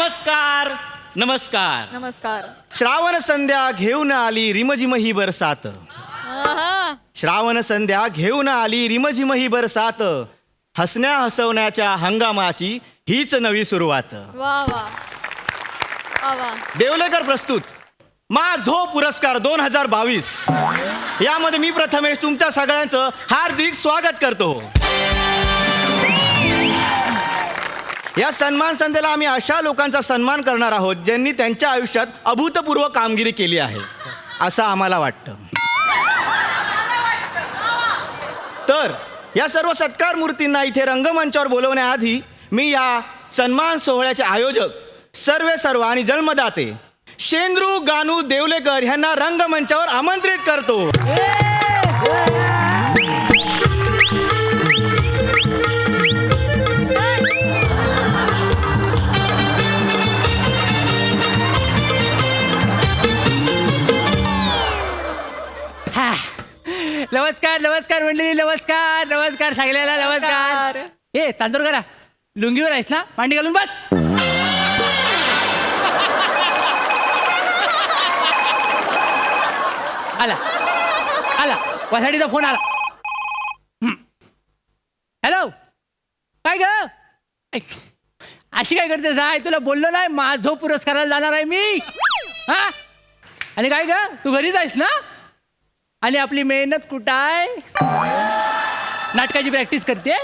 नमस्कार नमस्कार. नमस्कार. श्रावण संध्या घेऊन आली रिमझिम ही बरसात. आहा. श्रावण संध्या घेऊन आली रिमझिम ही बरसात. हसण्या हसवण्याच्या हंगामाची हीच नवी सुरुवात. वा वा वा वा. देवलेकर प्रस्तुत मा झो पुरस्कार 2022. यामध्ये मी प्रथमेश तुमच्या सगळ्यांचं हार्दिक स्वागत करतो. या सन्मान संध्येला आम्ही अशा लोकांचा सन्मान करणार आहोत ज्यांनी त्यांच्या आयुष्यात अभूतपूर्व कामगिरी केली आहे असं आम्हाला वाटतं. तर या सर्व सत्कार मूर्तींना इथे रंगमंचावर बोलवण्याआधी मी या सन्मान सोहळ्याचे आयोजक सर्व आणि जन्मदाते शेंद्रू गानू देवलेकर यांना रंगमंचावर आमंत्रित करतो. नमस्कार नमस्कार मंडळी, नमस्कार नमस्कार सगळ्याला नमस्कार. ए तांदूळ करा, लुंगीवर आहेस ना, मांडी घालून बस. आला आला वसाडीचा फोन आला. हॅलो, काय ग अशी काय करतेस? आहे तुला बोललो नाही माझो पुरस्काराला जाणार आहे मी. हा आणि काय ग तू घरीच आहेस ना? आणि आपली मेहनत कुठं आहे? नाटकाची प्रॅक्टिस करते.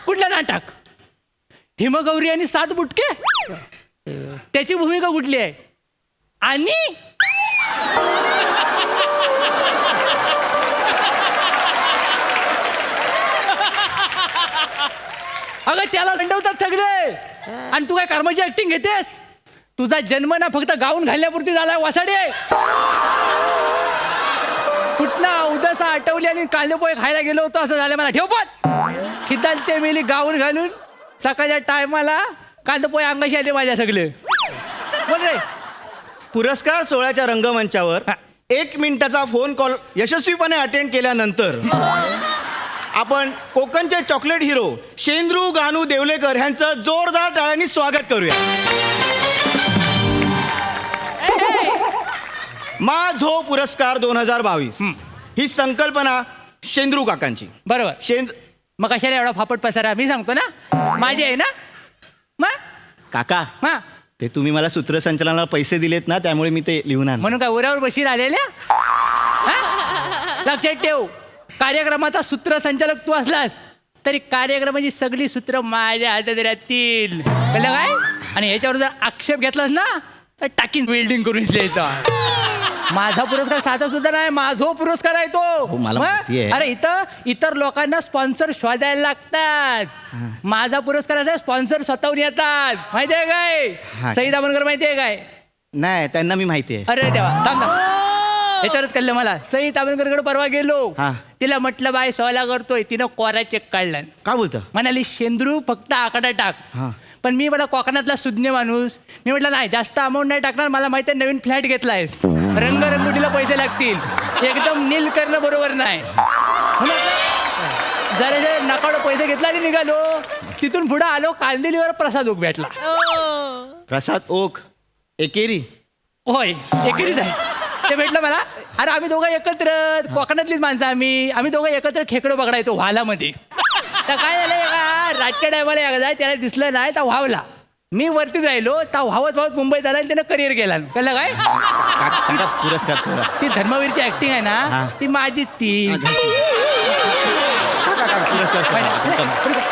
कुठलं नाटक? हिमगौरी आणि 7 बुटके. त्याची भूमिका कुठली आहे? आणि अगं त्याला दंडवतात सगळे आणि तू काय कर्माची ऍक्टिंग घेतेस? तुझा जन्म ना फक्त गाऊन घालण्यापुरती झालाय वासाडे. कुठला उदासा आठवली आणि कांदेपोहे खायला गेलो होतो असं झालं मला. ठेव पण खिदालते मेली गाऊन घालून सकाळच्या टायमाला कांदेपोहे अंगाशी आले माझ्या सगळे. बोल रे. पुरस्कार सोहळ्याच्या रंगमंचावर 1 मिनिटाचा फोन कॉल यशस्वीपणे अटेंड केल्यानंतर आपण कोकणचे चॉकलेट हिरो शेंद्रू गानू देवलेकर यांचं जोरदार टाळ्यांनी स्वागत करूया. मा झो पुरस्कार 2022 ही संकल्पना शेंद्रू काकांची. बरोबर. मग कशाला एवढा फापट पसारा? मी सांगतो ना माझी आहे ना. मग काका हा ते तुम्ही मला सूत्रसंचालनाला पैसे दिलेत ना, त्यामुळे मी ते लिहून आणलं. म्हणून काय उऱ्यावर बशील आलेल्या? लक्षात ठेव, कार्यक्रमाचा सूत्रसंचालक तू असलास तरी कार्यक्रमाची सगळी सूत्र माझ्या हातात राहतील. कळलं काय? आणि ह्याच्यावर जर आक्षेप घेतलास ना तर टाकीन वेल्डिंग करून इथं. माझा पुरस्कार साधा सुद्धा नाही, माझो पुरस्कार आहे तो. मला माहिती आहे. अरे इतर लोकांना स्पॉन्सर शोधायला लागतात. माझा पुरस्कार असा स्पॉन्सर स्वतःहून येतात. माहिती आहे काय? सई दामनकर माहिती आहे काय? नाही, त्यांना मी माहिती आहे. अरे देवा, थांब याच्यावरच कळलं मला. सई ताबनकरकडे परवा गेलो. तिला म्हटलं बाय सोला करतोय. तिनं कोरा चेक काढला. का बोलतं? म्हणाली शेंद्रू फक्त आकडा टाक. पण मी मला कोकणातला सुज्ञ माणूस, मी म्हटलं नाही जास्त अमाऊंट नाही टाकणार. मला माहिती आहे नवीन फ्लॅट घेतलायस, रंगरंगोटीला पैसे लागतील, एकदम नील करणं बरोबर नाही. जरा नकाडो पैसे घेतला आणि निघालो. तिथून पुढे आलो, कांदिलीवर प्रसाद ओक भेटला. प्रसाद ओक एकेरी? होय एकेरीच आहे. ते भेटलं मला. अरे आम्ही दोघं एकत्र, कोकणातलीच माणसं आम्ही दोघं एकत्र खेकडं पकडायचो वालामध्ये. तर काय झालं का रातच्या टायमाला एकदा त्याला दिसलं नाही तर व्हावला. मी वरती राहिलो तर व्हावत मुंबईत आला आणि त्यानं करिअर केला. कळलं काय? पुरस्कार सोहळा ती धर्मवीरची ऍक्टिंग आहे ना ती माझी. ती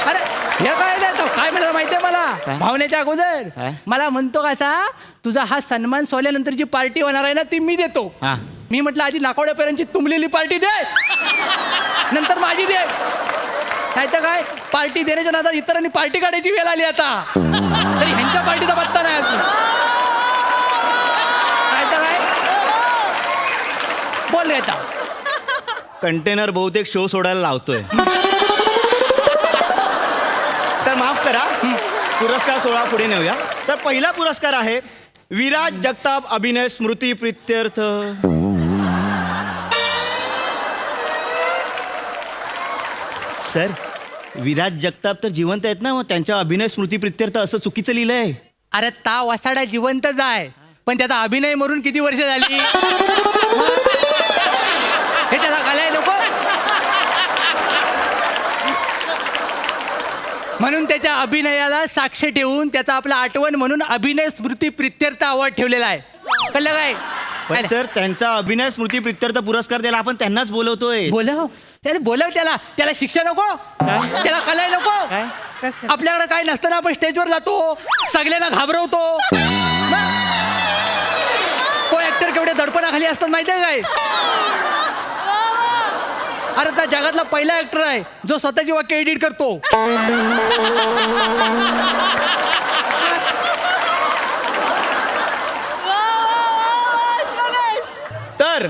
अरे हे काय म्हणाला माहितीये मला? भावनेच्या अगोदर मला म्हणतो कसा तुझा हा सन्मान सोहळ्यानंतरची पार्टी होणार आहे ना ती मी देतो. मी म्हटलं आधी नाकवड्यापर्यंतची तुंबलेली पार्टी दे, नंतर माझी दे. नाही तर काय पार्टी देण्याच्या नादात इतरांनी पार्टी काढायची वेळ आली आता. तरी ह्यांच्या पार्टीचा पत्ता नाही अजून. नाही तर काय बोल घेता. कंटेनर बहुतेक शो सोडायला लावतोय. तर माफ करा, पुरस्कार सोहळा पुढे नेऊया. तर पहिला पुरस्कार आहे विराज जगताप अभिनय स्मृती प्रित्यर्थ. सर, विराज जगताप तर जिवंत आहेत ना, मग त्यांच्या अभिनय स्मृती प्रित्यर्थ असं चुकीचं लिहिलंय. अरे ता वसाडा जिवंतच आहे पण त्याचा अभिनय मरून किती वर्ष झाली हे त्याला कळाय नको म्हणून त्याच्या अभिनयाला साक्ष ठेवून त्याचा आपला आठवण म्हणून अभिनय स्मृती प्रित्यर्थ अवॉर्ड ठेवलेला आहे कळलं काय पण सर त्यांचा अभिनय स्मृती प्रित्यर्थ पुरस्कार द्यायला आपण त्यांनाच बोलवतोय. बोलव त्याला बोलव त्याला शिक्षा नको त्याला कलाय नको आपल्याकडे काय नसताना आपण स्टेजवर जातो सगळ्यांना घाबरवतो को ऍक्टर केवढे दडपणाखाली असतात माहिती आहे काय अरे त्या जगातला पहिला ऍक्टर आहे जो स्वतःची वाक्य एडिट करतो तर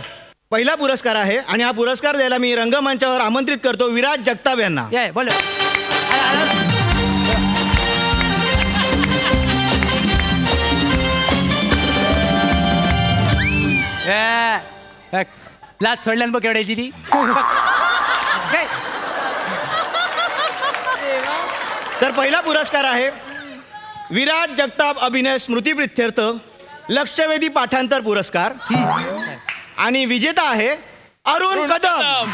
पहिला पुरस्कार आहे आणि हा पुरस्कार द्यायला मी रंगमंचावर आमंत्रित करतो विराज जगताप यांना. ये बोल लाच सोडल्यान बघ केवढ्याची ती काय? तर पहिला पुरस्कार आहे विराज जगताप अभिनय स्मृती प्रित्यर्थ लक्षवेधी पाठांतर पुरस्कार आणि विजेता आहे अरुण कदम.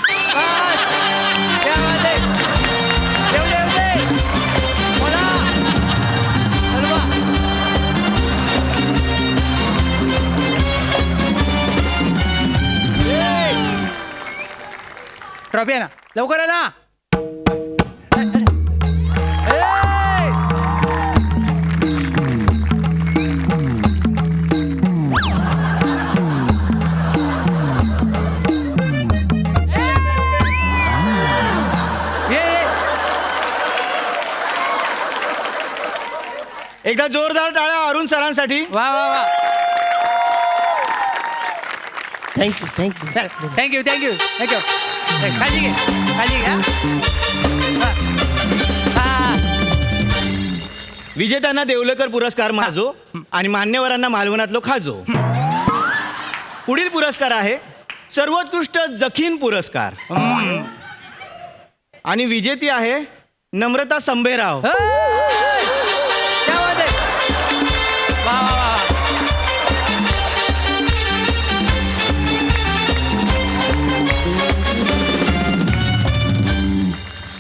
ट्रॉफी आहे ना लवकर आहे ना एकदा जोरदार टाळ्या अरुण सरांसाठी. वा वा वा thank you thank you. Thank you thank you thank you काळजी घे काळजी घ्या विजेत्यांना देवलेकर पुरस्कार माझो आणि मान्यवरांना मालवणातलो खाजो. पुढील पुरस्कार आहे सर्वोत्कृष्ट जखीन पुरस्कार आणि विजेती आहे नम्रता संभेराव.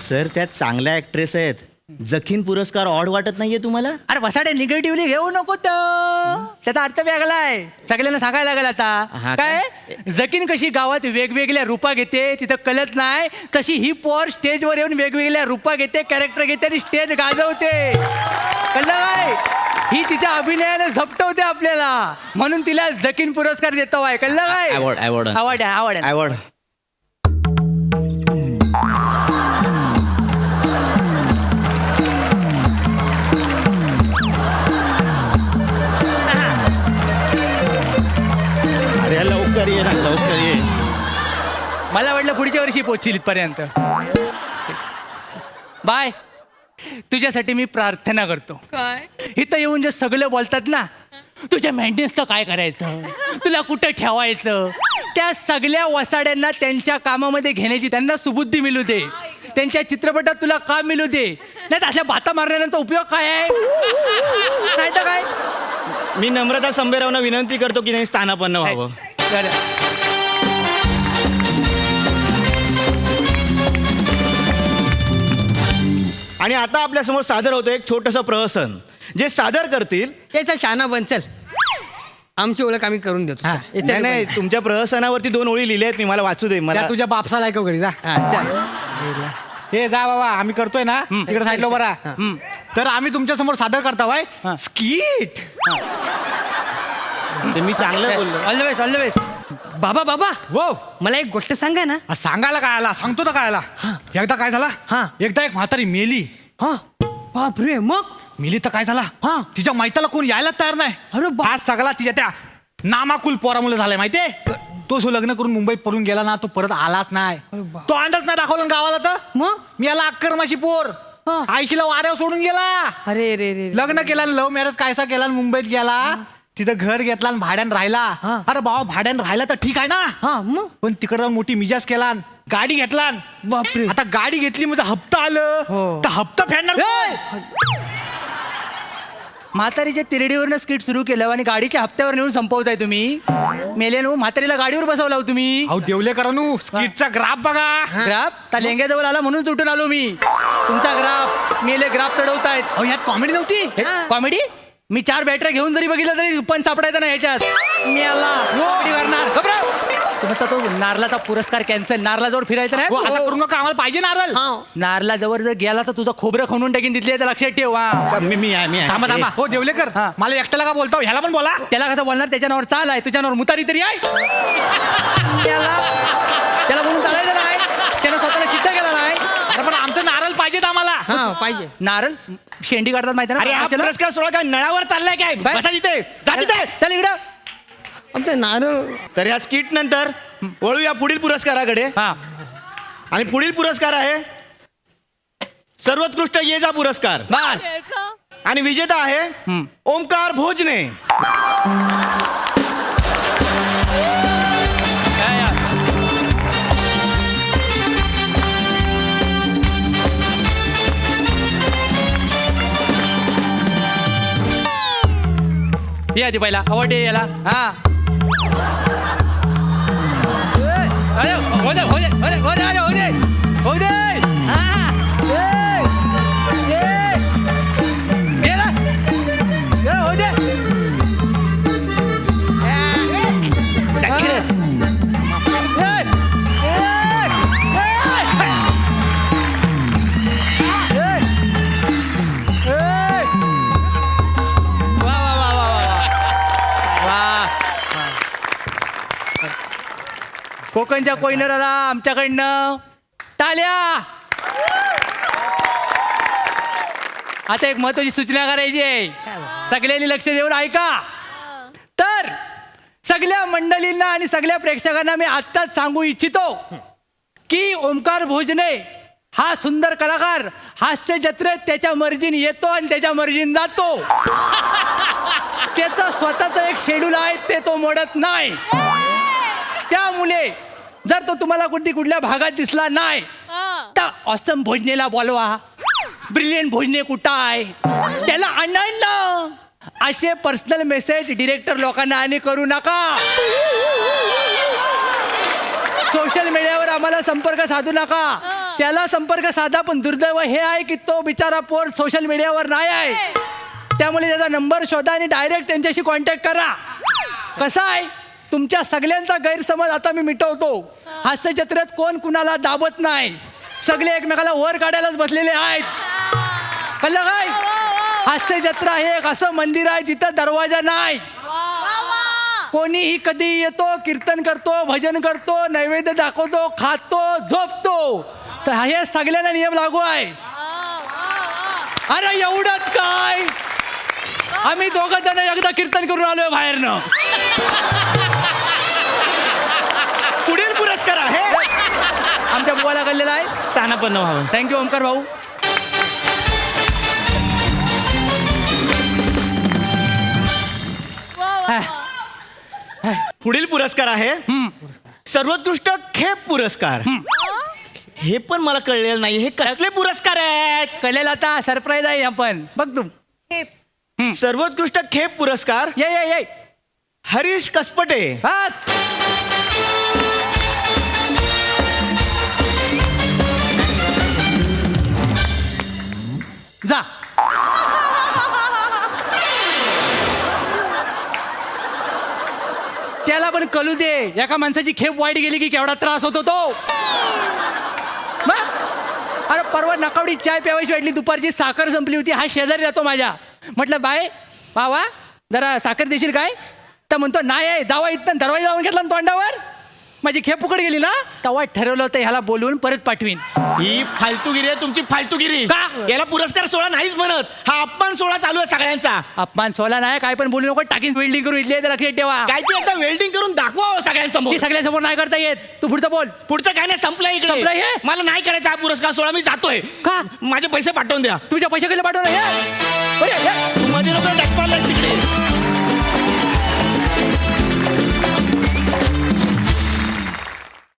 सर त्यात चांगल्या ऍक्ट्रेस आहेत. जखीन पुरस्कार ऑड वाटत नाहीये तुम्हाला? अरे वसाडे निगेटिव्हली घेऊ नको त्याचा अर्थ वेगळा आहे सगळ्यांना सांगायला लागेल आता काय जखीन कशी गावात वेगवेगळ्या रूपा घेते तिथं कळत नाही तशी ही पोर स्टेजवर येऊन वेगवेगळ्या रूपा घेते कॅरेक्टर घेते आणि स्टेज गाजवते कळलं काय ही तिच्या अभिनयाने झपटवते आपल्याला म्हणून तिला जखीन पुरस्कार देतो आहे कळलं काय अवॉर्ड अवॉर्ड आवड आहे आवड आहे अवॉर्ड. अरे लवकर ये ना लवकर ये. मला वाटलं पुढच्या वर्षी पोहोचील इथपर्यंत बाय तुझ्यासाठी मी प्रार्थना करतो काय इथं येऊन जे सगळे बोलतात ना तुझ्या मेंटेनन्सचं काय करायचं तुला कुठं ठेवायचं त्या सगळ्या वसाड्यांना त्यांच्या कामामध्ये घेण्याची त्यांना सुबुद्धी मिळू दे त्यांच्या चित्रपटात तुला काम मिळू दे नाही तर अशा बाता मारणाऱ्यांचा उपयोग काय आहे नाही तर काय मी नम्रता संभेरावना विनंती करतो की नाही स्थानापन्न व्हावं. आणि आता आपल्यासमोर सादर होतं एक छोटंसं प्रहसन जे सादर करतील त्याचा शाना बन चल आमची ओळख आम्ही करून देतो नाही नाही तुमच्या प्रहसनावरती 2 ओळी लिहिल्या आहेत मी मला वाचू दे मला. तुझ्या बापसाला ऐकव घरी जा. चल हे जा बाबा आम्ही करतोय ना इकडे साईडला बरा तर आम्ही तुमच्या समोर सादर करता वाय स्किट. ते मी चांगलं बोललो. All the best all the best बाबा बाबा वो मला एक गोष्ट सांगा ना सांगायला काय आला सांगतो तर काय आला एकदा काय झाला हा. एकदा एक म्हातारी मेली हा बापरे मग मेली तर काय झाला हा. तिच्या मैताला कोण यायला तयार नाही अरे बा- आज सगळा तिच्या त्या नामाकुल पोरामुळे झालाय माहितीये तो जो लग्न करून मुंबईत पळून गेला ना तो परत आलाच नाही बा- तो अंडच नाही दाखवला ना गावाला तर मग मी याला अक्करमाशी पोर हा. आईशीला वाऱ्यावर सोडून गेला अरे रे रे लग्न केला लव्ह मॅरेज कायसा केला आणि मुंबईत गेला तिथं घर घेतला आणि भाड्यानं राहिला हा. अरे बाबा भाड्यानं राहिला तर ठीक आहे ना हा मग पण तिकडे जाऊन मोठी मिजाज केला गाडी घेतला बापरे आता गाडी घेतली म्हणजे हप्ता आलं हो. तर हप्ता फेडणार कोण? म्हातारीच्या तिरडीवरनं स्किट सुरू केलं आणि गाडीच्या हप्त्यावर नेऊन संपवताय तुम्ही. मेलेनो म्हातारीला गाडीवर बसवला हो तुम्ही. अहो देवलेकरांनो स्किटचा ग्राफ बघा. ग्राफ त्या लेंग्याजवळ आला म्हणून सुटून आलो मी. तुमचा ग्राफ मेले ग्राफ चढवतायत. अहो यात कॉमेडी नव्हती. कॉमेडी मी 4 बॅटऱ्या घेऊन जरी बघितलं तरी पण सापडायचं ना ह्याच्यात. मी आला comedy करणार. घबराव. तुमचा तो नारलाचा पुरस्कार कॅन्सल. नारलाजवळ फिरायचं हो, असं नाही. करू नका आम्हाला पाहिजे नारळ. नारलाजवळ जर गेला तर तुझं खोबरं खणून टाकीन तिथले तर लक्षात ठेव. हा. मी आहे. थांबा थांबा. हो देवलेकर हा. मला एकट्याला का बोलता ह्याला पण बोला. त्याला कसं बोलणार. त्याच्या नावावर चाल आहे. तुझ्या नावावर मुतारी तरी आहे. त्याला म्हणून चालायचं नाही. त्यानं स्वतःला सिद्ध केला नाही. अरे पण आमचं नारळ पाहिजेत आम्हाला. हा पाहिजे. नारळ शेंडी काढतात माहिती अरे हा ना. पुरस्कार सोहळा काय नळावर चाललाय काय? बाय. बसा तिथे जा तिथे. चल इकडं. आमचं नारळ. तर या स्किट नंतर वळूया पुढील पुरस्काराकडे. हा आणि पुढील पुरस्कार आहे सर्वोत्कृष्ट ये जा पुरस्कार. बस. आणि विजेता आहे ओमकार भोजने. ये आधी पहिला आवडते याला. हा अरे हो दे हो दे हो दे हो दे अरे हो दे हो दे. हा ये ना ये हो दे. कोकणच्या कोयनराला आमच्याकडनं टाळ्या. आता एक महत्वाची सूचना करायची आहे. सगळ्यांनी लक्ष देऊन ऐका. तर सगळ्या मंडळींना आणि सगळ्या प्रेक्षकांना मी आत्ताच सांगू इच्छितो की ओमकार भोजने हा सुंदर कलाकार हास्य जत्रेत त्याच्या मर्जीने येतो आणि त्याच्या मर्जीने जातो. त्याचं स्वतःचं एक शेड्यूल आहे ते तो मोडत नाही. त्यामुळे जर तो तुम्हाला कुठल्या भागात दिसला नाही तर ऑसम भोजनेला बोलवा. ब्रिलियंट भोजने कुठं आहे त्याला आणायला. असे पर्सनल मेसेज डिरेक्टर लोकांना आणि करू नका. सोशल मीडियावर आम्हाला संपर्क साधू नका. त्याला संपर्क साधा पण दुर्दैव हे आहे की तो बिचारा पोर सोशल मीडियावर नाही आहे. त्यामुळे त्याचा नंबर शोधा आणि डायरेक्ट त्यांच्याशी कॉन्टॅक्ट करा. कसा आहे तुमच्या सगळ्यांचा गैरसमज आता मी मिटवतो. हास्य जत्रेत कोण कुणाला दाबत नाही. सगळे एकमेकाला वर काढायलाच बसलेले आहेत. कळलं काय? हास्य जत्रा हे एक असं मंदिर आहे जिथं दरवाजा नाही. कोणीही कधी येतो, कीर्तन करतो, भजन करतो, नैवेद्य दाखवतो, खातो, झोपतो. तर हे सगळ्यांना नियम लागू आहे. अरे एवढंच काय आम्ही दोघं जण एकदा कीर्तन करून आलोय बाहेरनं. पुढील पुरस्कार आहे आमच्या बुवाला कळलेला आहे. स्थानापन्न व्हावं. थँक्यू ओमकार भाऊ. पुढील पुरस्कार आहे सर्वोत्कृष्ट खेप पुरस्कार. हे पण मला कळलेलं नाही. हे कसले पुरस्कार आहेत? कळलेला आता सरप्राईज आहे आपण बघ तू. सर्वोत्कृष्ट खेप पुरस्कार ये ये ये हरीश कसपटे. बस. जा. त्याला पण कळू दे एका माणसाची खेप वाईट गेली की केवढा त्रास होतो तो. अरे परवा नकावडी चाय प्यावायची वाटली दुपारची. साखर संपली होती. हा शेजारी राहतो माझ्या. म्हटलं बाय बावा जरा साखर देशील काय? तर म्हणतो नाही आहे. जावा इथं दरवाजा जाऊन घेतला ना तोंडावर. माझी खेप फुकट गेली ना तेव्हा ठरवलं होतं ह्याला बोलवून परत पाठवीन. ही फालतूगिरी आहे तुमची. फालतूगिरी. का? याला पुरस्कार सोहळा नाहीच म्हणत. हा अपमान सोहळा चालू आहे सगळ्यांचा. अपमान सोला नाही काय पण बोलू नको. टाकीन वेल्डिंग करून इथले लक्षात ठेवा. काय ते आता वेल्डिंग करून दाखवा हो सगळ्यांसमोर. ती सगळ्यांसमोर नाही करता येत. तू पुढचं बोल. पुढचं काय नाही संपलंय इकडे. संपलंय हे? मला नाही करायचा हा पुरस्कार सोहळा. मी जातोय. का? माझे पैसे पाठवून द्या. तुझ्या पैसे गेले पाठवलं हे? मध्ये लोक टॅक्स मारलाय तिकडे.